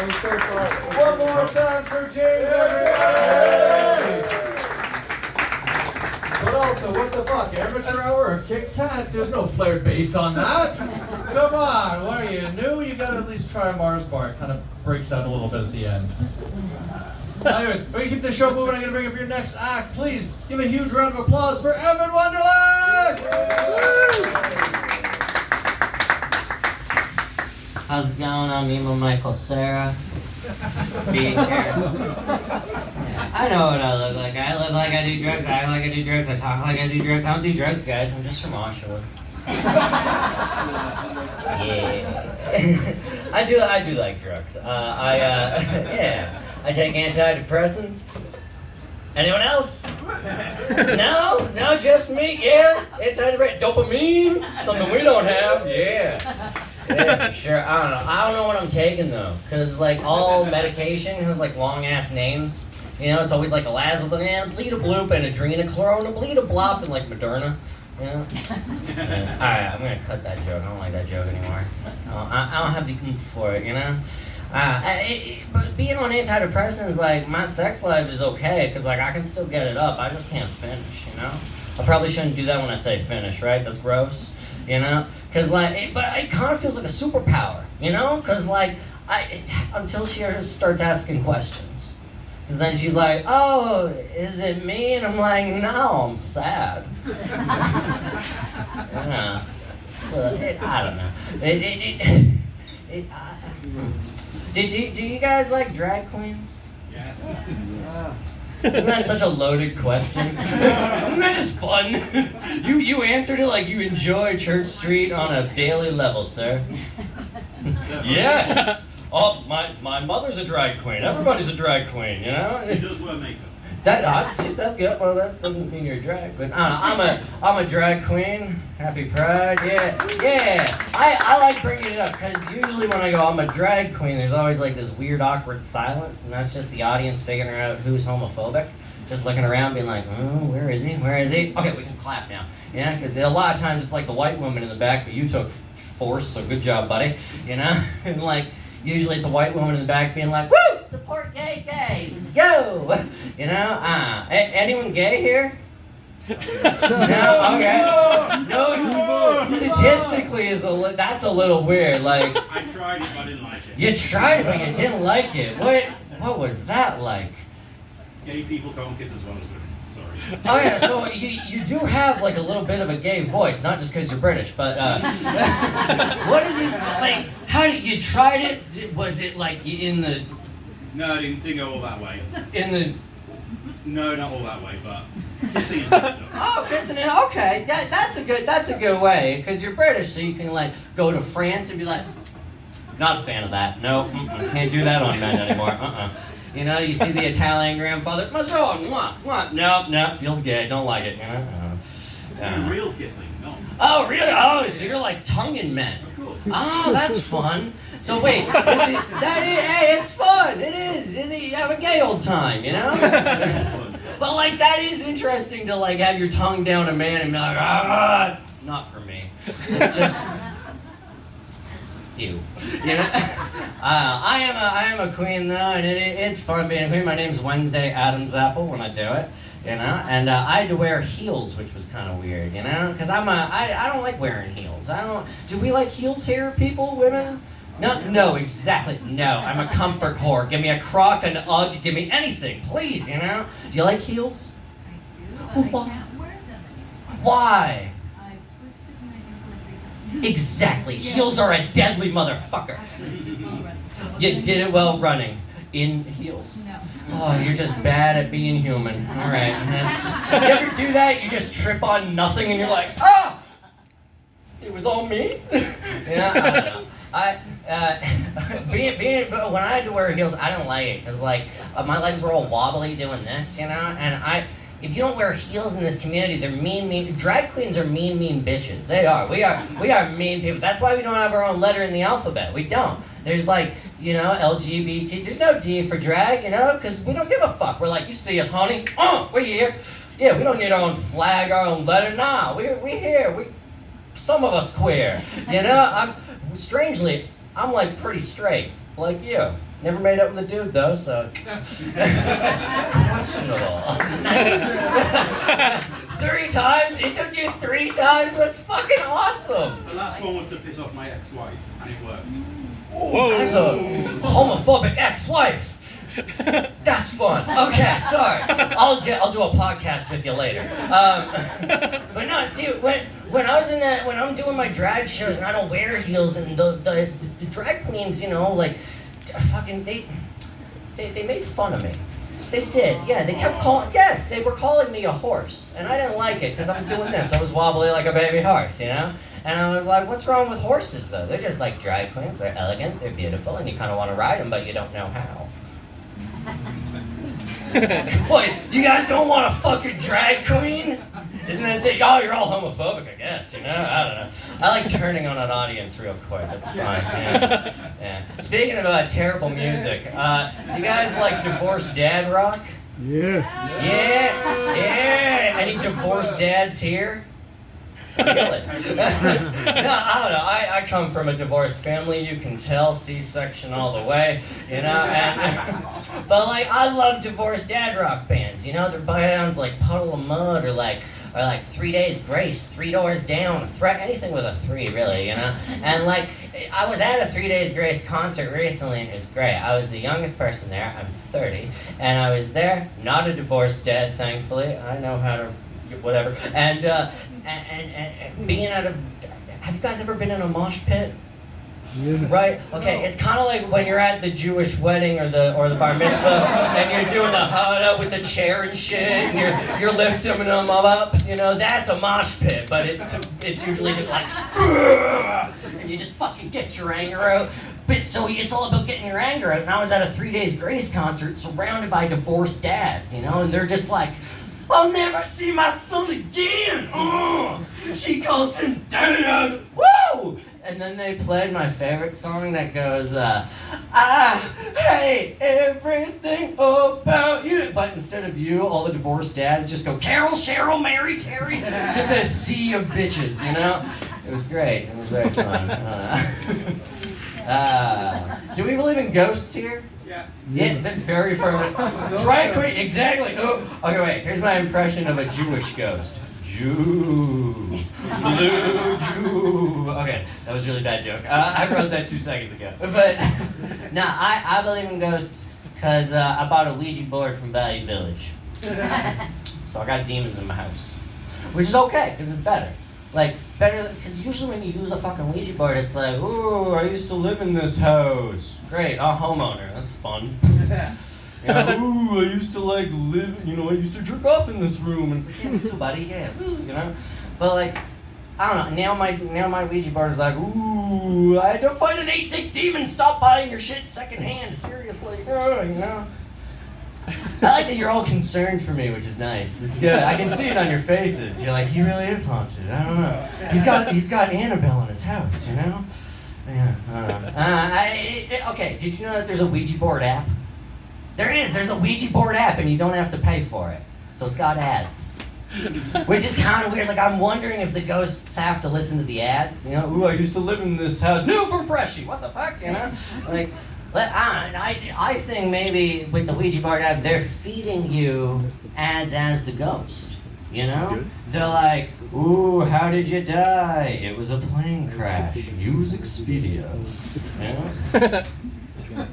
One more time for James, everybody! But also, what the fuck, amateur hour or Kit Kat? There's no flared bass on that. Come on, what are you, new? You gotta at least try Mars Bar. It kind of breaks out a little bit at the end. Anyways, we're gonna keep the show moving. I'm gonna bring up your next act. Please give a huge round of applause for Evan Wonderland! How's it going? I'm Emo Michael Sarah. Being here. Yeah, I know what I look like. I look like I do drugs. I act like I do drugs. I talk like I do drugs. I don't do drugs, guys. I'm just from Oshawa. Yeah. I do like drugs. Yeah. I take antidepressants. Anyone else? No, just me. Yeah, antidepressant, dopamine, something we don't have. Yeah, for sure. I don't know what I'm taking though, cause like all medication has like long ass names. You know, it's always like elazapam, bleed-a-bloop, and adrenochrome, and bleed-a-blop, and like Moderna. You know? Yeah. All right, I'm gonna cut that joke. I don't like that joke anymore. I don't have the oomph for it. You know. But being on antidepressants, like, my sex life is okay, because, like, I can still get it up. I just can't finish, you know? I probably shouldn't do that when I say finish, right? That's gross, you know? Because, like, but it kind of feels like a superpower, you know? Because, like, until she starts asking questions. Because then she's like, oh, is it me? And I'm like, no, I'm sad. Yeah. I don't know. Do you guys like drag queens? Yes. Isn't that such a loaded question? Isn't that just fun? You answered it like you enjoy Church Street on a daily level, sir. Yes. Oh, my mother's a drag queen. Everybody's a drag queen, you know? She does wear makeup. See, that's good. Well, that doesn't mean you're a drag, but I'm a drag queen. Happy Pride, yeah. I like bringing it up because usually when I go, I'm a drag queen, there's always like this weird, awkward silence, and that's just the audience figuring out who's homophobic. Just looking around, being like, oh, where is he? Okay, we can clap now. Yeah, because a lot of times it's like the white woman in the back, but you took force, so good job, buddy. You know, and like. Usually it's a white woman in the back being like, woo! Support gay! Yo! You know? Anyone gay here? No? Okay. No, statistically that's a little weird. Like, I tried it, but I didn't like it. You tried it, but you didn't like it. What was that like? Gay people don't kiss as well as women. Sorry. Oh yeah, so you do have like a little bit of a gay voice, not just because you're British, but what is it like? How you tried it? Was it like in the? No, it didn't go all that way. In the? No, not all that way, but kissing and stuff. Oh, kissing and okay, that's a good way because you're British, so you can like go to France and be like, not a fan of that. No, can't do that on men anymore. You know, you see the Italian grandfather, bonjour, mwah, mwah. No, feels gay, don't like it, you know? Real kissing, no. Oh, really? Oh, so you're like tonguing men. Of course. Oh, that's fun. So wait, hey, it's fun, it is. You have a gay old time, you know? But like, that is interesting to like have your tongue down a man and be like, not for me. It's just... You know, I am a queen though, and it's fun being a queen. My name's Wednesday Adam's Apple when I do it, you know, and I had to wear heels, which was kind of weird, you know, because I don't like wearing heels. Do we like heels here, people, women? No, exactly. No, I'm a comfort whore. Give me a Croc, an Ugg, give me anything, please, you know. Do you like heels? I do, but I can't wear them. Why? I twisted my ankle. Exactly. Heels are a deadly motherfucker. You did it well running in heels. No. Oh, you're just bad at being human. All right. You ever do that? You just trip on nothing and you're like, ah! It was all me? Yeah, I don't know. When I had to wear heels, I didn't like it because like my legs were all wobbly doing this, you know, and if you don't wear heels in this community, they're mean. Drag queens are mean bitches. They are. We are mean people. That's why we don't have our own letter in the alphabet. We don't. There's like, you know, LGBT. There's no D for drag, you know, because we don't give a fuck. We're like, you see us, honey? Oh, we're here. Yeah, we don't need our own flag, our own letter. Nah, we here. Some of us queer. You know, strangely, I'm like pretty straight, like you. Never made up with a dude though, so questionable. 3 times? It took you 3 times? That's fucking awesome. The last one was to piss off my ex-wife, and it worked. That's a homophobic ex-wife. That's fun. Okay, sorry. I'll do a podcast with you later. But no, see, when I was in that, when I'm doing my drag shows and I don't wear heels, and the drag queens, you know, like, fucking they made fun of me. They did, yeah. They kept calling. Yes, they were calling me a horse, and I didn't like it because I was doing this. I was wobbly like a baby horse, you know. And I was like, what's wrong with horses though? They're just like drag queens. They're elegant. They're beautiful, and you kind of want to ride them, but you don't know how. What? You guys don't want a fucking drag queen? Isn't that it? Oh, you're all homophobic, I guess, you know? I don't know. I like turning on an audience real quick. That's fine. Yeah. Yeah. Speaking of terrible music, do you guys like divorced dad rock? Yeah. Yeah? Yeah? Any divorced dads here? Really? No, I don't know. I come from a divorced family. You can tell, C-section all the way, you know. And, but like, I love divorced dad rock bands. You know, they're bands like Puddle of Mud or like 3 Days Grace, 3 Doors Down, anything with a 3, really, you know. And like, I was at a 3 Days Grace concert recently, and it was great. I was the youngest person there. I'm 30, and I was there. Not a divorced dad, thankfully. I know how to. Whatever, and being at a, have you guys ever been in a mosh pit? Yeah. Right? Okay, it's kind of like when you're at the Jewish wedding or the bar mitzvah, and you're doing the hada with the chair and shit, and you're lifting them up. You know, that's a mosh pit, but it's usually just like, and you just fucking get your anger out. But so it's all about getting your anger out. And I was at a 3 Days Grace concert, surrounded by divorced dads, you know, and they're just like, I'll never see my son again. She calls him Dad. Woo! And then they played my favorite song that goes, I hate everything about you. But instead of you, all the divorced dads just go, Carol, Cheryl, Mary, Terry. Just a sea of bitches, you know? It was great. It was very fun. Do we believe in ghosts here? Yeah, but very firm. Drag queen, exactly. Oh, okay, wait. Here's my impression of a Jewish ghost. Jew, blue Jew. Okay, that was a really bad joke. I wrote that 2 seconds ago. But no, I believe in ghosts because I bought a Ouija board from Value Village. So I got demons in my house, which is okay because it's better. Like, better, because usually when you use a fucking Ouija board, it's like, ooh, I used to live in this house. Great, a homeowner, that's fun. You know, ooh, I used to like live, you know, I used to jerk off in this room. And it's like, yeah, me too, buddy, yeah, woo, you know. But like, I don't know, now my Ouija board is like, ooh, I had to fight an 8-dick demon, stop buying your shit secondhand, seriously, you know. I like that you're all concerned for me, which is nice. It's good. I can see it on your faces. You're like, he really is haunted. I don't know. He's got Annabelle in his house, you know? Yeah, I don't know. Okay, did you know that there's a Ouija board app? There's a Ouija board app, and you don't have to pay for it. So it's got ads. Which is kind of weird. Like, I'm wondering if the ghosts have to listen to the ads. You know, ooh, I used to live in this house. New from Freshie. What the fuck, you know? Like, I think maybe with the Ouija board app, they're feeding you ads as the ghost, you know? They're like, ooh, how did you die? It was a plane crash. Use Expedia. You know?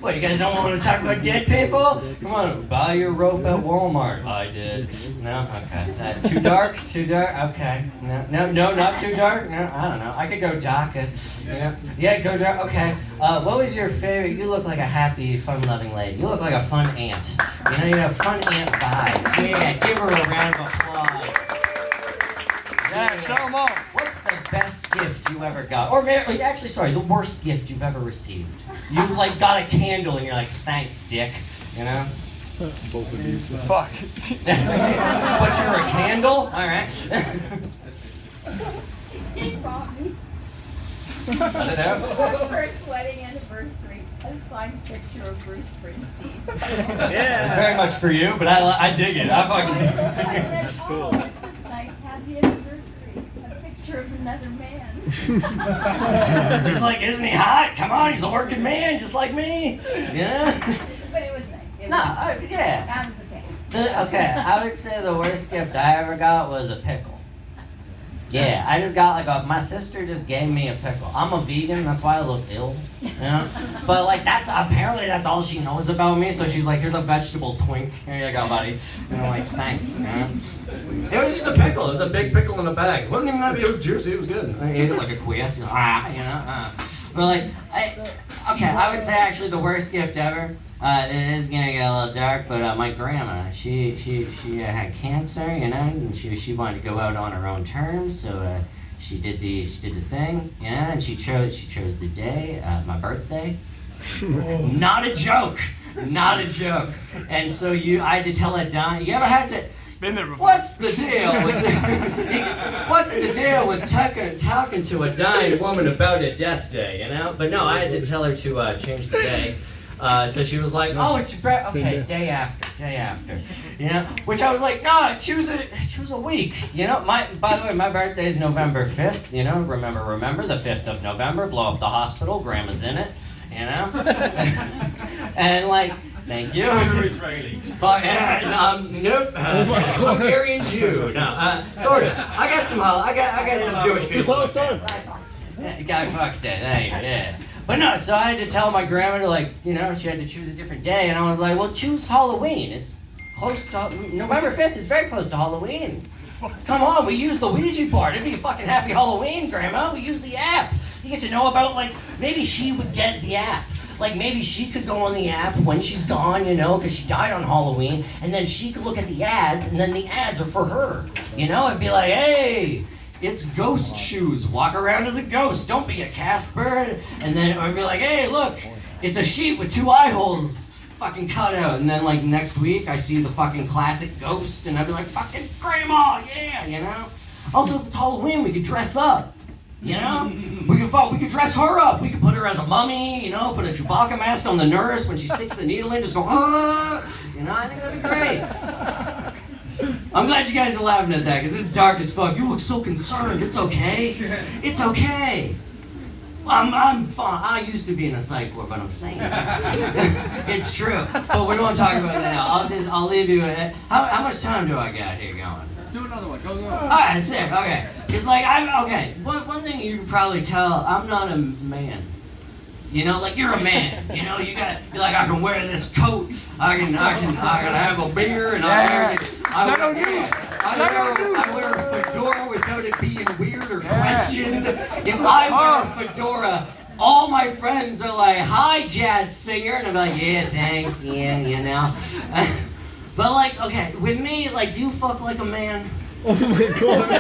What, you guys don't want to talk about dead people? Come on, buy your rope at Walmart. I did. No? Okay. Too dark? Too dark? Okay. No, not too dark? No, I don't know. I could go DACA. You know? Yeah, go dark. Okay. What was your favorite? You look like a happy, fun-loving lady. You look like a fun aunt. You know, you have fun aunt vibes. Yeah, give her a round of applause. Yeah, show them all. What's the best gift you ever got? Or actually, sorry, the worst gift you've ever received. You like got a candle and you're like, thanks, dick. You know? Both of you. Fuck. But you're a candle? Alright. He bought me I don't know. my first wedding anniversary, a signed picture of Bruce Springsteen. It was very much for you, but I dig it. I fucking dig it. I said, oh, this is nice. Happy anniversary. A picture of a another man. He's like, isn't he hot? Come on, he's a working man just like me. Yeah. But it was nice. It No, was, yeah. that was okay. Okay, I would say the worst gift I ever got was a pickle. Yeah, I just got my sister just gave me a pickle. I'm a vegan, that's why I look ill, you know? But apparently that's all she knows about me, so she's like, here's a vegetable twink. Here you go, buddy. And I'm like, thanks, man. It was just a pickle, it was a big pickle in a bag. It wasn't even that big, it was juicy, it was good. I ate it like a queer, just, But I would say actually the worst gift ever, it is gonna get a little dark, but my grandma, she had cancer, you know, and she wanted to go out on her own terms, so she did the thing, you know, and she chose the day, my birthday. Not a joke, not a joke. And so I had to tell a dime. You ever had to? Been there before. What's the deal with talking to a dying woman about a death day, you know? But no, I had to tell her to change the day. So she was like, oh, it's your birthday. Okay, day after. You know? Which I was like, no, choose a week. You know, by the way, my birthday is November 5th, you know? Remember, the 5th of November, blow up the hospital, grandma's in it, you know? And thank you. Israeli. But, nope. Hungarian Jew. No, sort of. I got some Jewish people. Guy Fawkes Day. Yeah. But no, so I had to tell my grandma to she had to choose a different day, and I was like, well, choose Halloween. It's close to November 5th is very close to Halloween. Come on, we use the Ouija board. It'd be a fucking happy Halloween, Grandma. We use the app. You get to know about maybe she would get the app. Maybe she could go on the app when she's gone, you know, because she died on Halloween, and then she could look at the ads, and then the ads are for her. You know, it'd be like, hey, it's ghost shoes. Walk around as a ghost. Don't be a Casper. And then I'd be like, hey, look, it's a sheet with 2 eye holes fucking cut out. And then next week, I see the fucking classic ghost, and I'd be like, fucking Grandma, yeah, you know? Also, if it's Halloween, we could dress up. You know? We could dress her up. We could put her as a mummy, you know, put a Chewbacca mask on the nurse when she sticks the needle in, just go, ah! You know, I think that'd be great. I'm glad you guys are laughing at that, because it's dark as fuck. You look so concerned. It's okay. It's okay. I'm fine. I used to be in a psych ward, but I'm saying it's true. But we won't talk about that now. I'll leave you. How much time do I got here going? Do another one. Go. Alright, sick, okay. It's okay. One thing you can probably tell, I'm not a man. You know, you're a man. You know, you gotta be I can wear this coat. I can have a beer, and I wear a fedora without it being weird or questioned. If I wear a fedora, all my friends are like, hi, jazz singer, and I'm like, yeah, thanks, yeah, you know. But okay, with me, do you fuck like a man? Oh my god.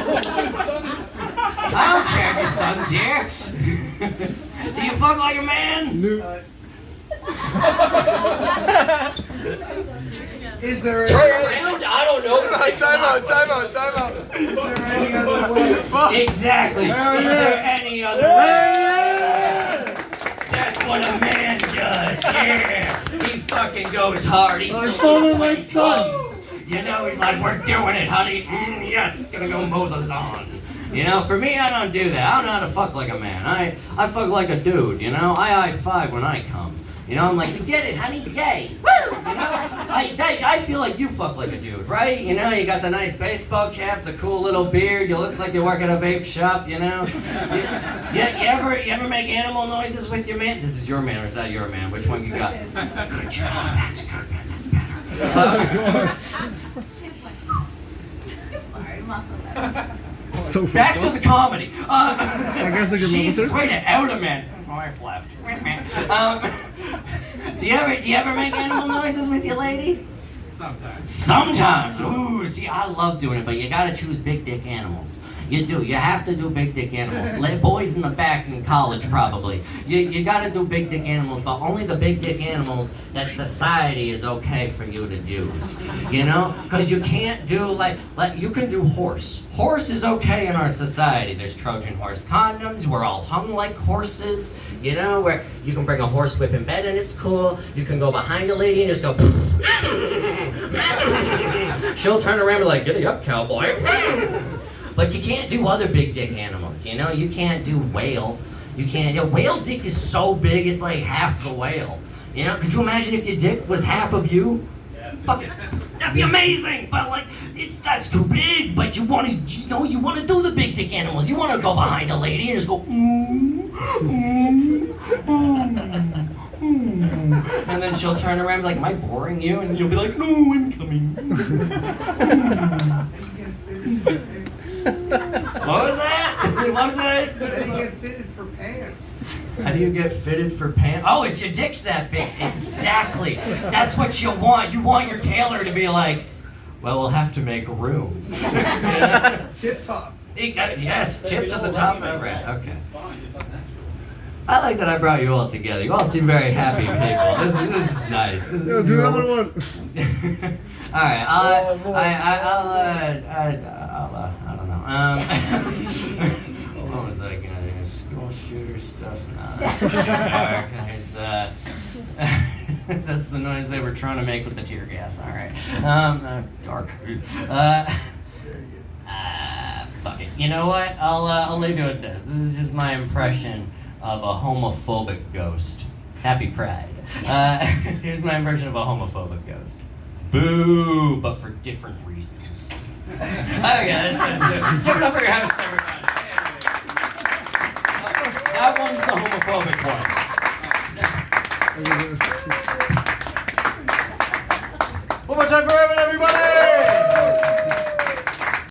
I don't care if your son's here. Do you fuck like a man? No. Is there Turn around? I don't know. Time out. Is there any other way? Exactly. Is there any other way? That's what a man does. Yeah. He fucking goes hard. He salutes when he comes. You know, he's like, we're doing it, honey. Yes, gonna go mow the lawn. You know, for me, I don't do that. I don't know how to fuck like a man. I fuck like a dude, you know? I high five when I come. You know, I'm like, we did it, honey, yay! Woo! You know, I feel like you fuck like a dude, right? You know, you got the nice baseball cap, the cool little beard, you look like you work at a vape shop, you know? You ever make animal noises with your man? This is your man, or is that your man? Which one you got? Good job, that's a good man, that's better. Sorry, muscle. So Back to the comedy. I guess I can Jesus, move way to out a man. My wife left. Do you ever make animal noises with your lady? Sometimes. Ooh, see, I love doing it, but you gotta choose big dick animals. You do. You have to do big dick animals. Boys in the back in college, probably. You gotta do big dick animals, but only the big dick animals that society is okay for you to use. You know? Because you can't do, you can do horse. Horse is okay in our society. There's Trojan horse condoms. We're all hung like horses. You know, where you can bring a horse whip in bed and it's cool. You can go behind a lady and just go. She'll turn around and be like, giddy up, cowboy. But you can't do other big dick animals, you know? You can't do whale. You can't, whale dick is so big, it's like half the whale. You know, could you imagine if your dick was half of you? Fucking, that'd be amazing, but like, that's too big, but you want to do the big dick animals. You want to go behind a lady and just go, and then she'll turn around and be like, am I boring you? And you'll be like, no, I'm coming. What was that? What was that? How do you get fitted for pants? How do you get fitted for pants? Oh, if your dick's that big. Exactly. That's what you want. You want your tailor to be like, well, we'll have to make room. Tip top. Exactly. Yes, tip to the top. Right. Okay. It's fine, it's like natural. I like that I brought you all together. You all seem very happy people. This is nice. This Yo, is do another one. All right. I don't know. What was I gonna do? School shooter stuff? Nah. That's the noise they were trying to make with the tear gas. All right. Dark. Fuck it. You know what? I'll leave you with this. This is just my impression of a homophobic ghost. Happy Pride. Here's my impression of a homophobic ghost. Boo, but for different reasons. Okay, that's it. Give it up for your host, everybody. That one's the homophobic one. One more time for Evan, everybody!